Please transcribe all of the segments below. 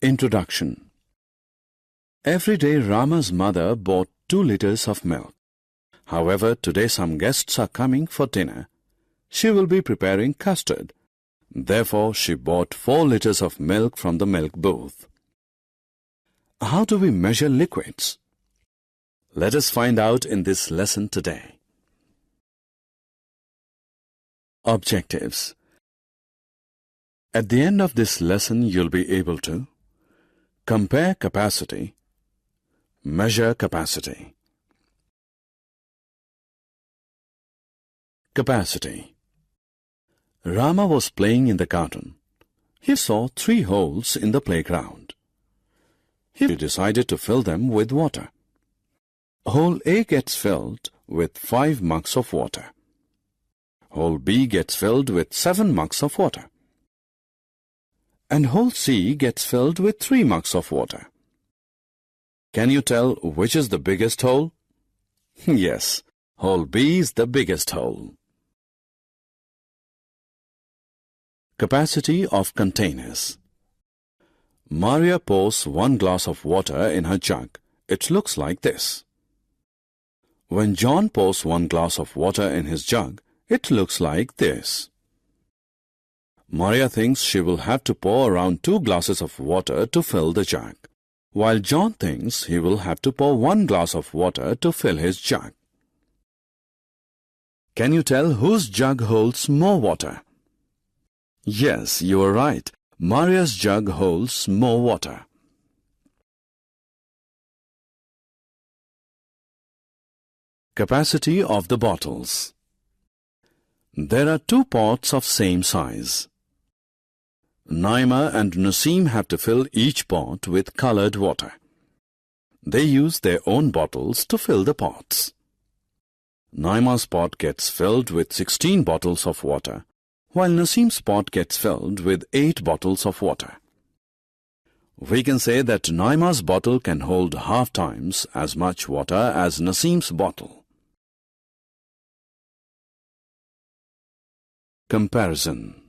Introduction. Every day Rama's mother bought 2 liters of milk. However, today some guests are coming for dinner. She will be preparing custard. Therefore, she bought 4 liters of milk from the milk booth. How do we measure liquids? Let us find out in this lesson today. Objectives. At the end of this lesson, you'll be able to compare capacity, measure capacity. Capacity. Rama was playing in the garden. He saw 3 holes in the playground. He decided to fill them with water. Hole A gets filled with 5 mugs of water. Hole B gets filled with 7 mugs of water. And hole C gets filled with 3 mugs of water. Can you tell which is the biggest hole? Yes, hole B is the biggest hole. Capacity of containers. Maria pours 1 glass of water in her jug. It looks like this. When John pours 1 glass of water in his jug, it looks like this. Maria thinks she will have to pour around 2 glasses of water to fill the jug, while John thinks he will have to pour 1 glass of water to fill his jug. Can you tell whose jug holds more water? Yes, you are right. Maria's jug holds more water. Capacity of the bottles. There are 2 pots of same size. Naima and Naseem have to fill each pot with colored water. They use their own bottles to fill the pots. Naima's pot gets filled with 16 bottles of water, while Naseem's pot gets filled with 8 bottles of water. We can say that Naima's bottle can hold half times as much water as Naseem's bottle. Comparison.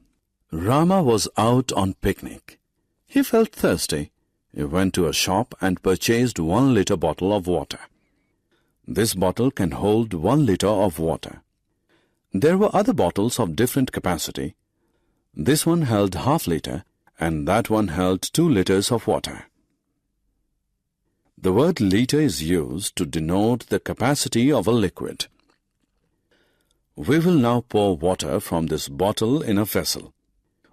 Rama was out on picnic. He felt thirsty. He went to a shop and purchased 1 liter bottle of water. This bottle can hold 1 liter of water. There were other bottles of different capacity. This one held half liter and that one held 2 liters of water. The word liter is used to denote the capacity of a liquid. We will now pour water from this bottle in a vessel.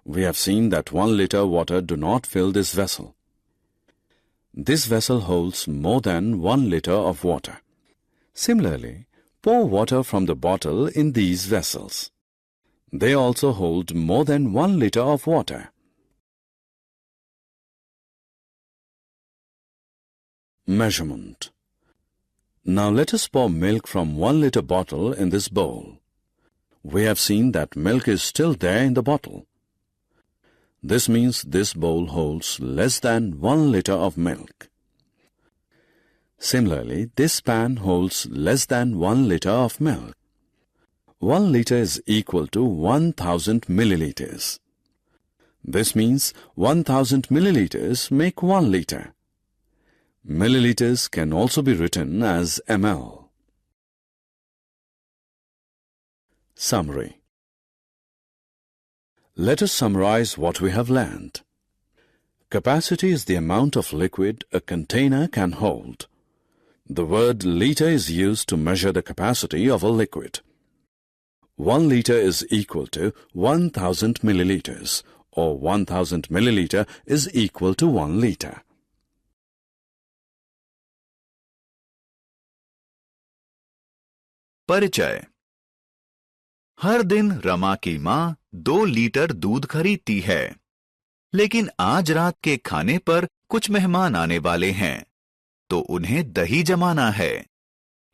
We have seen that 1 liter water do not fill this vessel. This vessel holds more than 1 liter of water. Similarly, pour water from the bottle in these vessels. They also hold more than 1 liter of water. Measurement. Now let us pour milk from 1 liter bottle in this bowl. We have seen that milk is still there in the bottle. This means this bowl holds less than 1 liter of milk. Similarly, this pan holds less than 1 liter of milk. 1 liter is equal to 1000 milliliters. This means 1000 milliliters make 1 liter. Milliliters can also be written as ml. Summary. Let us summarize what we have learned. Capacity is the amount of liquid a container can hold. The word liter is used to measure the capacity of a liquid. 1 liter is equal to 1000 milliliters, or 1000 milliliter is equal to 1 liter. परिचय. हर दिन रमा की माँ 2 litre दूध खरीदती है, लेकिन आज रात के खाने पर कुछ मेहमान आने वाले हैं, तो उन्हें दही जमाना है.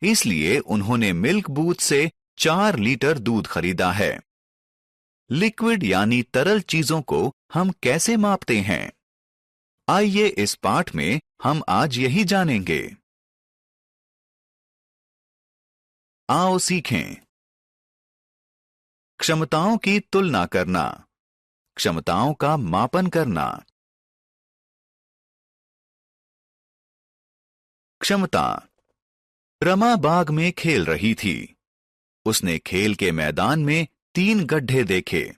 इसलिए उन्होंने मिल्क बूथ से 4 लीटर दूध खरीदा है. लिक्विड यानी तरल चीजों को हम कैसे मापते हैं? आइए इस पाठ में हम आज यही जानेंगे. आओ सीखें. क्षमताओं की तुलना करना, क्षमताओं का मापन करना. क्षमता। रमा बाग में खेल रही थी। उसने खेल के मैदान में 3 गड्ढे देखे।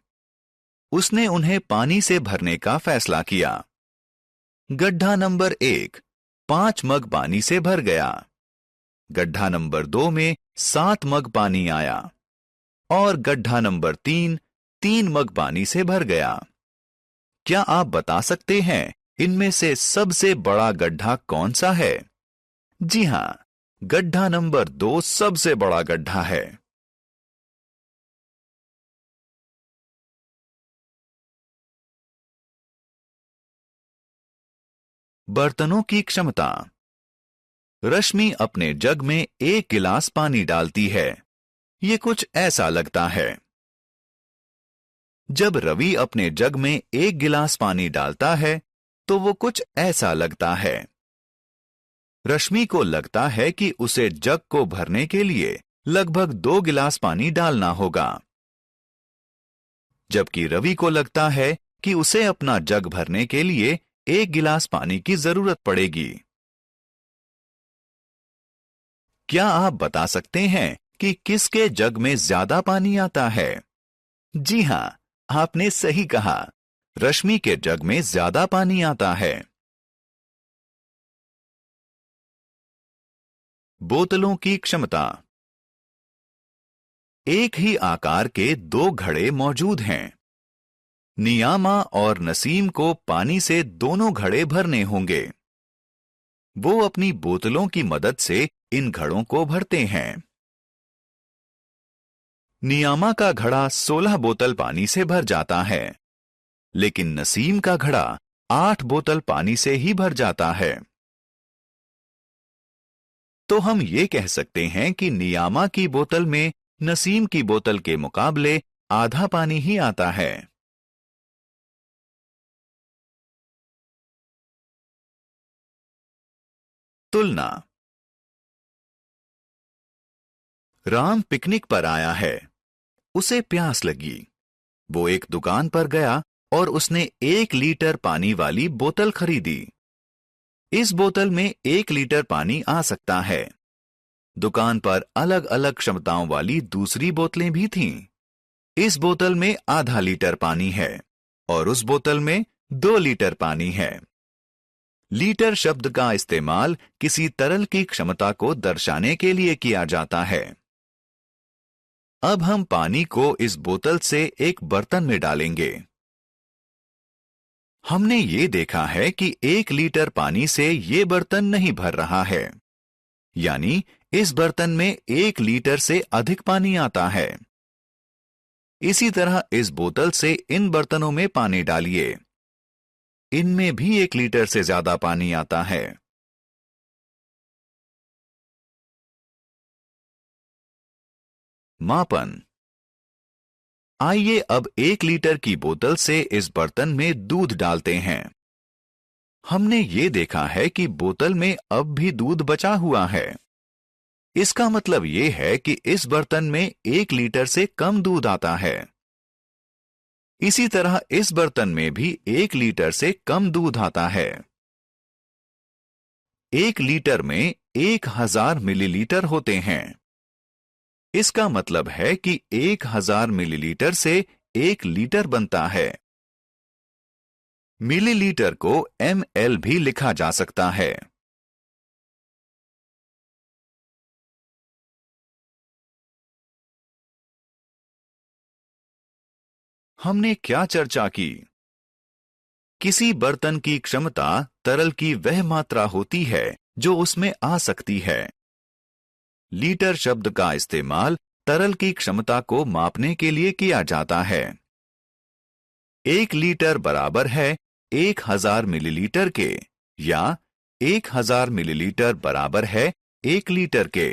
उसने उन्हें पानी से भरने का फैसला किया। गड्ढा नंबर 1 5 मग पानी से भर गया। गड्ढा नंबर 2 में 7 मग पानी आया और गड्ढा नंबर 3 मग पानी से भर गया। क्या आप बता सकते हैं इनमें से सबसे बड़ा गड्ढा कौन सा है? जी हां, गड्ढा नंबर 2 सबसे बड़ा गड्ढा है। बर्तनों की क्षमता। रश्मि अपने जग में 1 गिलास पानी डालती है। ये कुछ ऐसा लगता है। जब रवि अपने जग में 1 गिलास पानी डालता है तो वो कुछ ऐसा लगता है। रश्मि को लगता है कि उसे जग को भरने के लिए लगभग 2 गिलास पानी डालना होगा, जबकि रवि को लगता है कि उसे अपना जग भरने के लिए 1 गिलास पानी की जरूरत पड़ेगी। क्या आप बता सकते हैं कि किसके जग में ज्यादा पानी आता है? जी हां, आपने सही कहा। रश्मि के जग में ज्यादा पानी आता है। बोतलों की क्षमता। एक ही आकार के 2 घड़े मौजूद हैं। नियामा और नसीम को पानी से दोनों घड़े भरने होंगे। वो अपनी बोतलों की मदद से इन घड़ों को भरते हैं। नियामा का घड़ा 16 बोतल पानी से भर जाता है, लेकिन नसीम का घड़ा 8 बोतल पानी से ही भर जाता है। तो हम ये कह सकते हैं कि नियामा की बोतल में नसीम की बोतल के मुकाबले आधा पानी ही आता है। तुलना। राम पिकनिक पर आया है। उसे प्यास लगी। वो एक दुकान पर गया और उसने 1 लीटर पानी वाली बोतल खरीदी। इस बोतल में 1 लीटर पानी आ सकता है। दुकान पर अलग अलग क्षमताओं वाली दूसरी बोतलें भी थीं। इस बोतल में आधा लीटर पानी है और उस बोतल में 2 लीटर पानी है। लीटर शब्द का इस्तेमाल किसी तरल की क्षमता को दर्शाने के लिए किया जाता है। अब हम पानी को इस बोतल से एक बर्तन में डालेंगे। हमने ये देखा है कि 1 लीटर पानी से ये बर्तन नहीं भर रहा है, यानी इस बर्तन में 1 लीटर से अधिक पानी आता है। इसी तरह इस बोतल से इन बर्तनों में पानी डालिए। इनमें भी 1 लीटर से ज्यादा पानी आता है। मापन। आइए अब 1 लीटर की बोतल से इस बर्तन में दूध डालते हैं। हमने ये देखा है कि बोतल में अब भी दूध बचा हुआ है। इसका मतलब ये है कि इस बर्तन में 1 लीटर से कम दूध आता है। इसी तरह इस बर्तन में भी 1 लीटर से कम दूध आता है। 1 लीटर में 1000 मिलीलीटर होते हैं। इसका मतलब है कि 1000 मिलीलीटर से 1 लीटर बनता है। मिलीलीटर को ml भी लिखा जा सकता है। हमने क्या चर्चा की? किसी बर्तन की क्षमता तरल की वह मात्रा होती है जो उसमें आ सकती है। लीटर शब्द का इस्तेमाल तरल की क्षमता को मापने के लिए किया जाता है। 1 लीटर बराबर है 1000 मिलीलीटर के, या 1000 मिलीलीटर बराबर है 1 लीटर के।